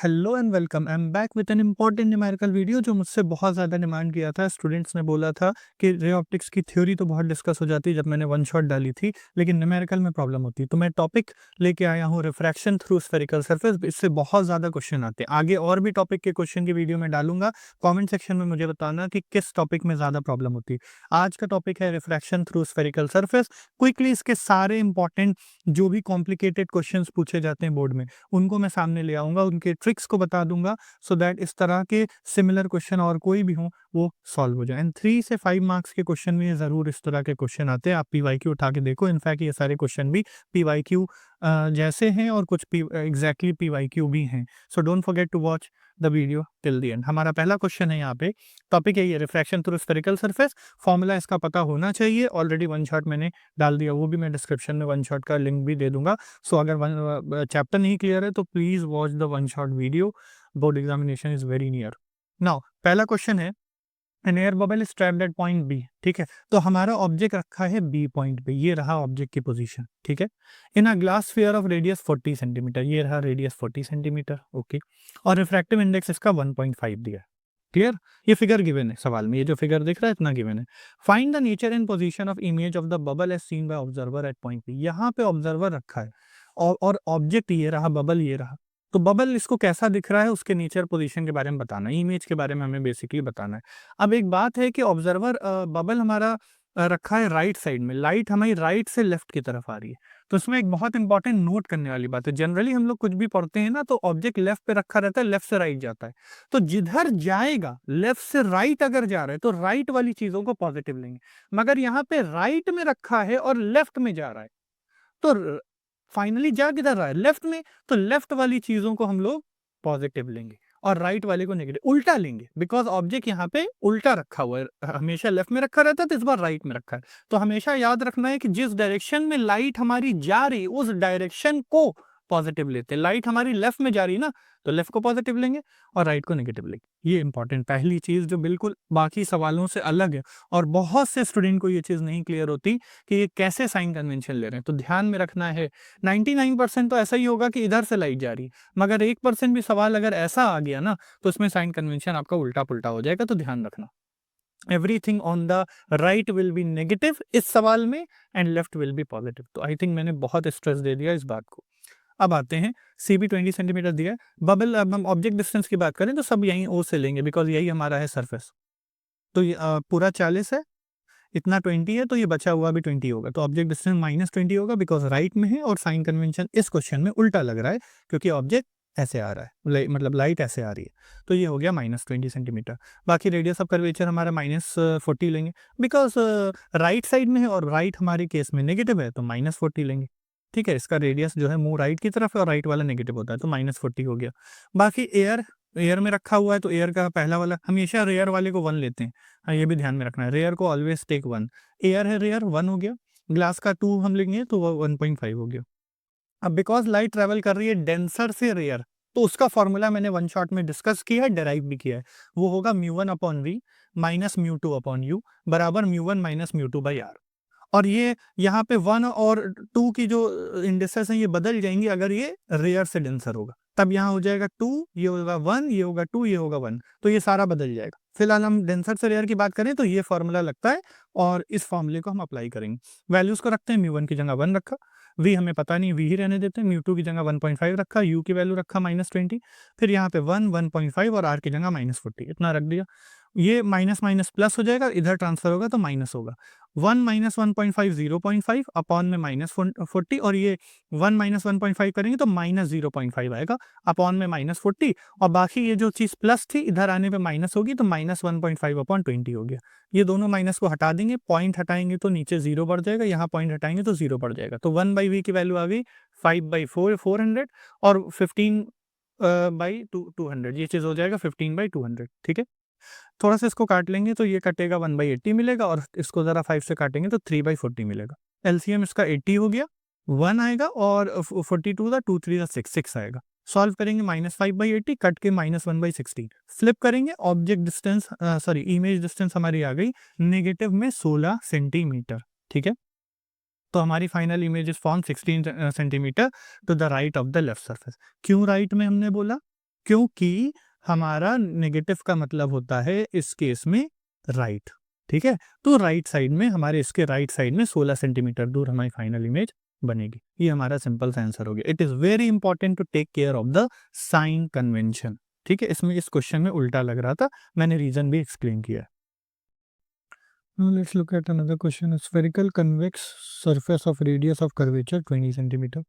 Hello and welcome. I am back with an important numerical video जो मुझसे बहुत ज़्यादा डिमांड किया था। स्टूडेंट्स ने बोला था कि रे ऑप्टिक्स की थ्योरी तो बहुत डिस्कस हो जाती है जब मैंने वन शॉट डाली थी, लेकिन न्यूमेरिकल में प्रॉब्लम होती है। तो मैं टॉपिक लेके आया हूँ रिफ्रैक्शन थ्रू स्फेरिकल सरफेस। इससे बहुत ज़्यादा क्वेश्चन आते हैं। आगे और भी टॉपिक के क्वेश्चन की वीडियो में डालूंगा। कॉमेंट सेक्शन में मुझे बताना कि किस टॉपिक में ज़्यादा प्रॉब्लम होती है। आज का टॉपिक है refraction through spherical surface. Quickly इसके सारे इंपॉर्टेंट जो भी कॉम्प्लिकेटेड क्वेश्चन पूछे जाते हैं बोर्ड में, उनको मैं सामने ले आऊँगा, उनके ट्रिक्स को बता दूँगा सो दैट इस तरह के सिमिलर क्वेश्चन और कोई भी हो वो सॉल्व हो जाए। एंड 3 से 5 मार्क्स के क्वेश्चन में ज़रूर इस तरह के क्वेश्चन आते हैं। आप पीवाईक्यू उठा के देखो, इनफैक्ट ये सारे क्वेश्चन भी पीवाईक्यू जैसे हैं और कुछ एग्जैक्टली पीवाईक्यू भी हैं। So don't forget to watch the video till the end. हमारा पहला क्वेश्चन है, यहाँ पे टॉपिक है ये refraction through spherical surface. Formula इसका पता होना चाहिए। ऑलरेडी वन शॉट मैंने डाल दिया, वो भी मैं डिस्क्रिप्शन में वन शॉट का लिंक भी दे दूंगा। सो अगर चैप्टर नहीं क्लियर है तो please watch the one shot video. Board examination is very near. Now पहला क्वेश्चन है, an air bubble is trapped at point B. ठीक है, तो हमारा ऑब्जेक्ट रखा है बी पॉइंट पे। ये रहा ऑब्जेक्ट की पोजीशन। ठीक है, in a glass sphere of radius 40 centimetre. ये रहा रेडियस 40 सेंटीमीटर। ओके, और रिफ्रैक्टिव इंडेक्स इसका 1.5 दिया है। क्लियर, ये फिगर गिवन है सवाल में। ये जो फिगर दिख रहा है इतना गिवन है। Find the nature and position of image of the bubble as seen by observer at point B. यहाँ पे ऑब्जर्वर रखा है और ऑब्जेक्ट ये रहा, बबल ये रहा। तो बबल इसको कैसा दिख रहा है, उसके नेचर पोजीशन के बारे में बताना है, इमेज के बारे में हमें बेसिकली बताना है। अब एक बात है कि ऑब्जर्वर बबल हमारा रखा है राइट साइड में, लाइट हमारी राइट से लेफ्ट की तरफ आ रही है। तो इसमें एक बहुत इंपॉर्टेंट नोट करने वाली बात है। जनरली हम लोग कुछ भी पढ़ते हैं ना, तो ऑब्जेक्ट लेफ्ट पे रखा रहता है, लेफ्ट से राइट जाता है। तो जिधर जाएगा, लेफ्ट से राइट अगर जा रहा है तो राइट वाली चीजों को पॉजिटिव लेंगे। मगर यहाँ पे राइट में रखा है और लेफ्ट में जा रहा है, तो फाइनली जा किधर रहा है, लेफ्ट में। तो लेफ्ट वाली चीजों को हम लोग पॉजिटिव लेंगे और राइट वाले को नेगेटिव, उल्टा लेंगे। बिकॉज ऑब्जेक्ट यहाँ पे उल्टा रखा हुआ है, हमेशा लेफ्ट में रखा रहता है, तो इस बार राइट में रखा है। तो हमेशा याद रखना है कि जिस डायरेक्शन में लाइट हमारी जा रही, उस डायरेक्शन को पॉजिटिव लेते हैं। लाइट हमारी लेफ्ट में जा रही ना, तो लेफ्ट को पॉजिटिव लेंगे और राइट को नेगेटिव लेंगे। ये इंपॉर्टेंट पहली चीज जो बिल्कुल बाकी सवालों से अलग है, और बहुत से स्टूडेंट को ये चीज नहीं क्लियर होती कि ये कैसे साइन कन्वेंशन ले रहे हैं। तो ध्यान में रखना है, 99% तो ऐसा ही होगा कि इधर से लाइट जा रही है, मगर 1% भी सवाल अगर ऐसा आ गया ना, तो उसमें साइन कन्वेंशन आपका उल्टा पुल्टा हो जाएगा। तो ध्यान रखना, everything on the right will be negative इस सवाल में, and left will be positive. तो आई थिंक मैंने बहुत स्ट्रेस दे दिया इस बात को। अब आते हैं, सी बी 20 सेंटीमीटर दिया है। बबल, अब हम ऑब्जेक्ट डिस्टेंस की बात करें तो सब यहीं ओ से लेंगे, बिकॉज यही हमारा है सरफेस। तो ये पूरा 40 है, इतना 20 है, तो ये बचा हुआ भी 20 होगा। तो ऑब्जेक्ट डिस्टेंस -20 होगा, बिकॉज राइट में है, और साइन कन्वेंशन इस क्वेश्चन में उल्टा लग रहा है क्योंकि ऑब्जेक्ट ऐसे आ रहा है, मतलब लाइट ऐसे आ रही है। तो ये हो गया -20 सेंटीमीटर। बाकी रेडियस ऑफ कर्वेचर हमारा -40 लेंगे, बिकॉज राइट साइड में है और राइट हमारे केस में नेगेटिव है, तो -40 लेंगे। ठीक है, इसका रेडियस जो है मुंह राइट की तरफ है और राइट वाला नेगेटिव होता है, तो -40 हो गया। बाकी एयर, एयर में रखा हुआ है, तो एयर का पहला वाला, हमेशा रेयर वाले को 1 लेते हैं। हाँ, ये भी ध्यान में रखना है, रेयर को ऑलवेज टेक 1। एयर है, रेयर 1 हो गया। ग्लास का 2 हम लेंगे तो वो 1.5 हो गया। अब बिकॉज लाइट ट्रेवल कर रही है डेंसर से रेयर, तो उसका फॉर्मूला मैंने वन शॉट में डिस्कस किया है, डेराइव भी किया है। वो होगा μ1/v माइनस μ2/u बराबर μ1 माइनस μ2/r। और ये यहाँ पे 1 और 2 की जो इंडिसेस हैं ये बदल जाएंगी अगर ये रेयर से डेंसर होगा। तब यहाँ हो जाएगा 2, ये होगा 1, ये होगा 2, ये होगा 1, तो ये सारा बदल जाएगा। फिलहाल हम डेंसर से रेयर की बात करें तो ये फॉर्मूला लगता है, और इस फॉर्मूले को हम अप्लाई करेंगे। वैल्यूज को रखते हैं, μ1 की जगह 1 रखा, v हमें पता नहीं, v ही रहने देते हैं। μ2 की जगह 1.5 रखा, u की वैल्यू रखा -20, फिर यहाँ पे 1, 1.5 और r की जगह -40, इतना रख दिया। ये माइनस माइनस प्लस हो जाएगा, इधर ट्रांसफर होगा तो माइनस होगा। 1 माइनस 1.5 0.5 अपॉन में -40, और ये 1 माइनस 1.5 करेंगे तो -0.5 आएगा अपॉन में -40, और बाकी ये जो चीज़ प्लस थी इधर आने पे माइनस होगी, तो -1.5 अपॉन 20 हो गया। ये दोनों माइनस को हटा देंगे, पॉइंट हटाएंगे तो नीचे 0 बढ़ जाएगा, यहाँ पॉइंट हटाएंगे तो 0 बढ़ जाएगा। तो 1/v की वैल्यू आ गई 5/4 400, और 15/200, ये चीज़ हो जाएगा 15/200। ठीक है, थोड़ा सा इसको काट लेंगे तो ये कटेगा 1/80 मिलेगा, और इसको जरा 5 से काटेंगे तो 3/40 मिलेगा। एलसीएम इसका 80 हो गया, 1 आएगा, और 42 था, 2 3 6 आएगा। सॉल्व करेंगे, -5/80 कट के -1/16, फ्लिप करेंगे, object distance sorry image distance हमारी आ गई नेगेटिव में 16 सेंटीमीटर। ठीक है, तो हमारी final image is form 16 centimetre to the right of the left surface. क्यों राइट में हमने बोला, क्योंकि हमारा नेगेटिव का मतलब होता है इस केस में राइट, ठीक है? तो राइट साइड में हमारे इसके राइट साइड में 16 सेंटीमीटर दूर हमारी फाइनल इमेज बनेगी। ये हमारा सिंपल सा आंसर हो गया। It is very important to take care of the sign convention, ठीक है? इसमें इस क्वेश्चन में उल्टा लग रहा था, मैंने रीज़न भी एक्सप्लेन किया है। Now let's look at another question. A spherical convex surface of radius of curvature 20 centimeter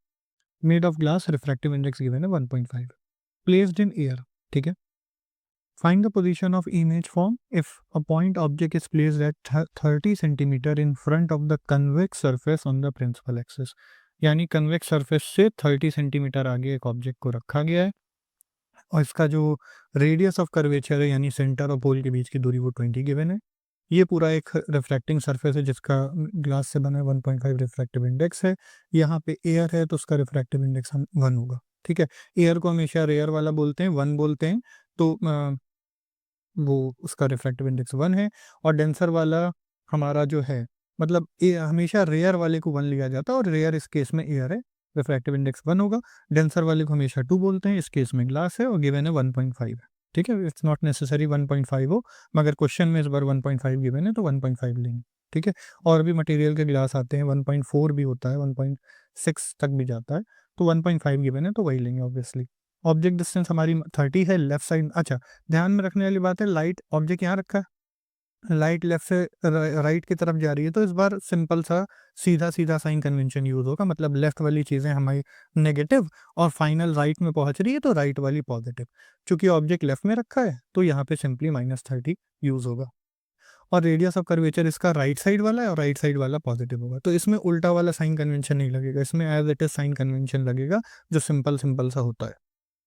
made of glass, refractive index given है 1.5, placed in air, ठीक है? Find the position of image form if a point object is placed at 30 centimeter in front of the convex surface on the principal axis. यानी convex surface से 30 centimetre आगे एक object को रखा गया है और इसका जो रेडियस ऑफ कर्वेचर है यानी सेंटर और पोल के बीच की दूरी वो 20 गिवन है। ये पूरा एक रिफ्रैक्टिंग सरफेस है जिसका ग्लास से बना है, 1.5 रिफ्रैक्टिव इंडेक्स है। यहाँ पे एयर है तो उसका रिफ्रैक्टिव इंडेक्स 1 होगा, ठीक है? एयर को हमेशा रेयर वाला बोलते हैं, 1 बोलते हैं, तो वो उसका रिफ्रैक्टिव इंडेक्स 1 है। और डेंसर वाला हमारा जो है, मतलब हमेशा रेयर वाले को 1 लिया जाता है और रेयर इस केस में एयर है, रिफ्रैक्टिव इंडेक्स 1 होगा। डेंसर वाले को हमेशा 2 बोलते हैं, इस केस में ग्लास है और गिवन है 1.5 है, ठीक है? इट्स नॉट नेसेसरी 1.5 हो, मगर क्वेश्चन में इस बार 1.5 गिवन है तो 1.5 लेंगे, ठीक है? और भी मटेरियल के ग्लास आते हैं, 1.4 भी होता है, 1.6 तक भी जाता है, तो 1.5 गिवन है तो वही लेंगे ऑब्वियसली। ऑब्जेक्ट डिस्टेंस हमारी 30 है, लेफ्ट साइड। अच्छा, ध्यान में रखने वाली बात है, लाइट ऑब्जेक्ट यहाँ रखा है, लाइट लेफ्ट से राइट की तरफ जा रही है, तो इस बार सिंपल सा सीधा साइन कन्वेंशन यूज होगा, मतलब लेफ्ट वाली चीजें हमारी नेगेटिव और फाइनल राइट में पहुंच रही है तो राइट वाली पॉजिटिव। चूंकि ऑब्जेक्ट लेफ्ट में रखा है तो यहाँ पे सिंपली -30 यूज होगा और रेडियस ऑफ कर्वेचर इसका राइट साइड वाला है और राइट साइड वाला पॉजिटिव होगा, तो इसमें उल्टा वाला साइन कन्वेंशन नहीं लगेगा, इसमें as it is sign convention लगेगा जो सिंपल सा होता है।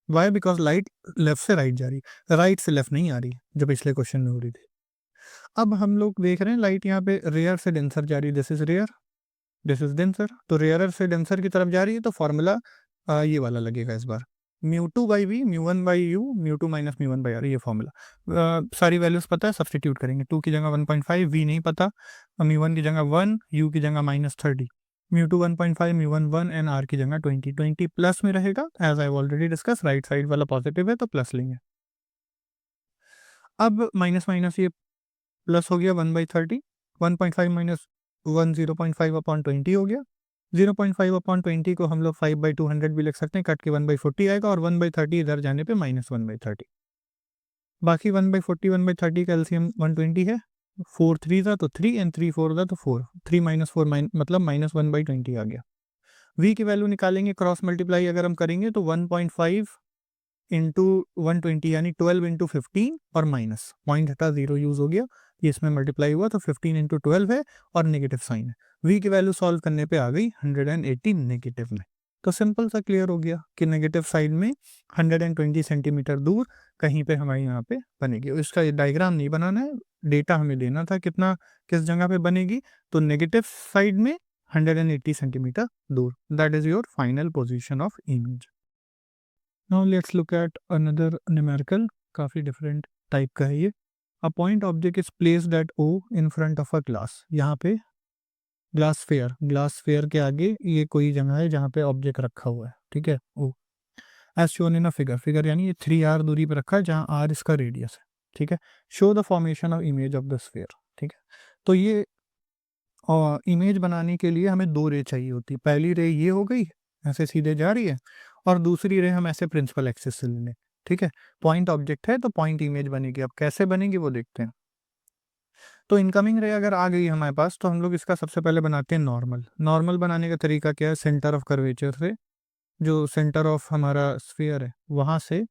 वाई? बिकॉज लाइट लेफ्ट से राइट जा रही है, राइट से लेफ्ट नहीं आ रही जो पिछले क्वेश्चन में हो रही थी। अब हम लोग देख रहे हैं लाइट यहाँ पे रेयर से डेंसर जा रही है, this is rare, this is denser, तो रेयर से डेंसर की तरफ जा रही है तो फॉर्मूला ये वाला लगेगा इस बार, μ2 by V, μ1 by U, μ2 minus μ1 by R, ये फॉर्मूला। सारी वैल्यूज पता है, सब्सटीट्यूट करेंगे। 2 की जगह 1.5, वी नहीं पता, μ1 की जगह 1, यू की जगह -30, μ2 1.5, μ1 1 एंड आर की जगह 20। 20 प्लस में रहेगा, as I already discuss, right side वाला पॉजिटिव है तो प्लस लेंगे। अब माइनस माइनस ये प्लस हो गया 1/30, 1.5 माइनस 1 0.5 अपॉन 20 हो गया। 0.5 अपॉन 20 को हम लोग 5/200 भी लिख सकते हैं, कट के 1/40 आएगा और 1/30 इधर जाने पे -1/30। बाकी 1/40 1/30 का एलसीएम 120 है, 4 3 था तो 3 एंड 3 4 था तो 4, 3 माइनस 4 मतलब -1/20 आ गया। v की वैल्यू निकालेंगे, क्रॉस मल्टीप्लाई अगर हम करेंगे तो 1.5 इंटू 120 यानी 12 इंटू 15 और माइनस पॉइंट हटा 0 यूज हो गया, ये इसमें मल्टीप्लाई हुआ तो 15 इंटू 12 है और नेगेटिव साइन है। v की वैल्यू सॉल्व करने पे आ गई 180 नेगेटिव में, तो सिंपल सा क्लियर हो गया कि नेगेटिव साइड में 120 सेंटीमीटर दूर कहीं पे हमारे यहाँ पे बनेगी। इसका डायग्राम नहीं बनाना है, डेटा हमें देना था कितना किस जगह पे बनेगी, तो नेगेटिव साइड में 180 सेंटीमीटर दूर, that is your final position of image. Now let's look at another numerical, काफ़ी डिफरेंट टाइप का है ये। A point object is placed at O in front of a glass। यहाँ पे ग्लास फेयर के आगे ये कोई जगह है जहाँ पे ऑब्जेक्ट रखा हुआ है, ठीक है? O as shown in a figure यानी ये 3r दूरी पे रखा है जहाँ r इसका रेडियस है, ठीक है? Show the formation of image of the sphere, ठीक है? तो ये इमेज बनाने के लिए हमें 2 रे चाहिए होती है। पहली रे ये हो गई, ऐसे सीधे जा रही है, और दूसरी रे हम ऐसे प्रिंसिपल एक्सिस से ले लें, ठीक है? पॉइंट ऑब्जेक्ट है तो पॉइंट इमेज बनेगी। अब कैसे बनेगी वो देखते हैं। तो इनकमिंग रे अगर आ गई हमारे पास तो हम लोग इसका सबसे पहले बनाते हैं नॉर्मल बनाने का तरीका क्या है, सेंटर ऑफ कर्वेचर से, जो सेंटर ऑफ हमारा स्फीयर है वहाँ से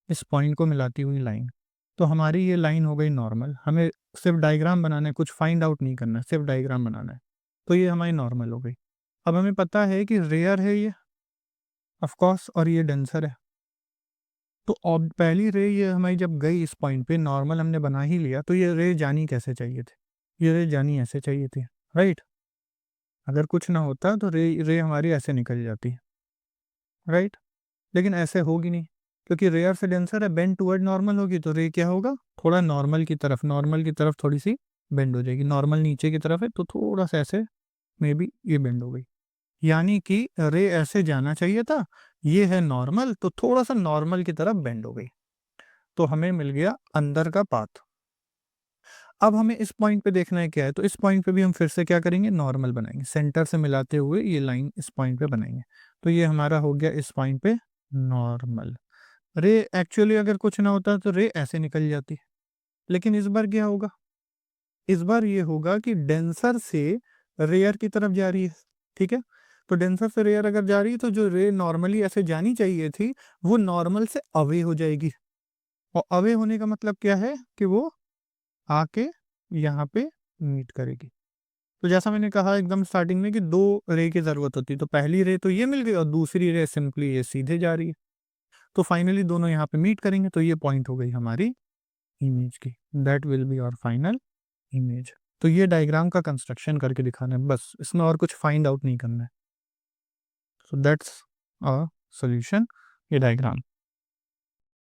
इस पॉइंट को मिलाती हुई लाइन, तो हमारी ये लाइन हो गई नॉर्मल। हमें सिर्फ डायग्राम बनाना है, कुछ फाइंड आउट नहीं करना है, सिर्फ डायग्राम बनाना है, तो ये हमारी नॉर्मल हो गई। अब हमें पता है कि रेयर है ये ऑफ कोर्स और ये डेंसर है, तो अब पहली रे ये हमारी जब गई इस पॉइंट पे, नॉर्मल हमने बना ही लिया, तो ये रे जानी कैसे चाहिए थी, ये रे जानी ऐसे चाहिए थी, राइट? अगर कुछ ना होता तो रे रे हमारी ऐसे निकल जाती, राइट? लेकिन ऐसे होगी नहीं, क्योंकि रेयर से डेंसर है, बेंड टुवर्ड नॉर्मल होगी तो रे क्या होगा, थोड़ा नॉर्मल की तरफ थोड़ी सी बेंड हो जाएगी। नॉर्मल नीचे की तरफ है तो थोड़ा सा ऐसे मे बी ये बेंड हो गई, यानी कि रे ऐसे जाना चाहिए था, ये है नॉर्मल, तो थोड़ा-सा नॉर्मल की तरफ बेंड हो गई। तो हमें मिल गया अंदर का पाथ। अब हमें इस पॉइंट पे देखना है क्या है, तो इस पॉइंट पे भी हम फिर से क्या करेंगे, नॉर्मल बनाएँगे। सेंटर से मिलाते हुए ये लाइन इस पॉइंट पे बनाएँगे। तो ये हमारा हो गया इस पॉइंट पे नॉर्मल। रे एक्चुअली अगर कुछ ना होता तो रे ऐसे निकल जाती। लेकिन इस बार क्या होगा? इस बार ये होगा कि डेंसर से रेयर की तरफ जा रही है, ठीक है? तो डेंसर से रेयर अगर जा रही है तो जो रे नॉर्मली ऐसे जानी चाहिए थी, वो नॉर्मल से अवे हो जाएगी। और अवे होने का मतलब क्या है कि वो आके यहाँ पे मीट करेगी। तो जैसा मैंने कहा एकदम स्टार्टिंग में कि 2 रे की ज़रूरत होती है, तो पहली रे तो ये मिल गई और दूसरी रे सिंपली ये सीधे जा रही है। तो फाइनली दोनों यहाँ पे मीट करेंगे, तो ये पॉइंट हो गई हमारी इमेज की। That will be our final image. तो ये डायग्राम का कंस्ट्रक्शन करके दिखाना है बस, इसमें और कुछ फाइंड आउट नहीं करना है। सो दैट्स अ सॉल्यूशन, ये डायग्राम।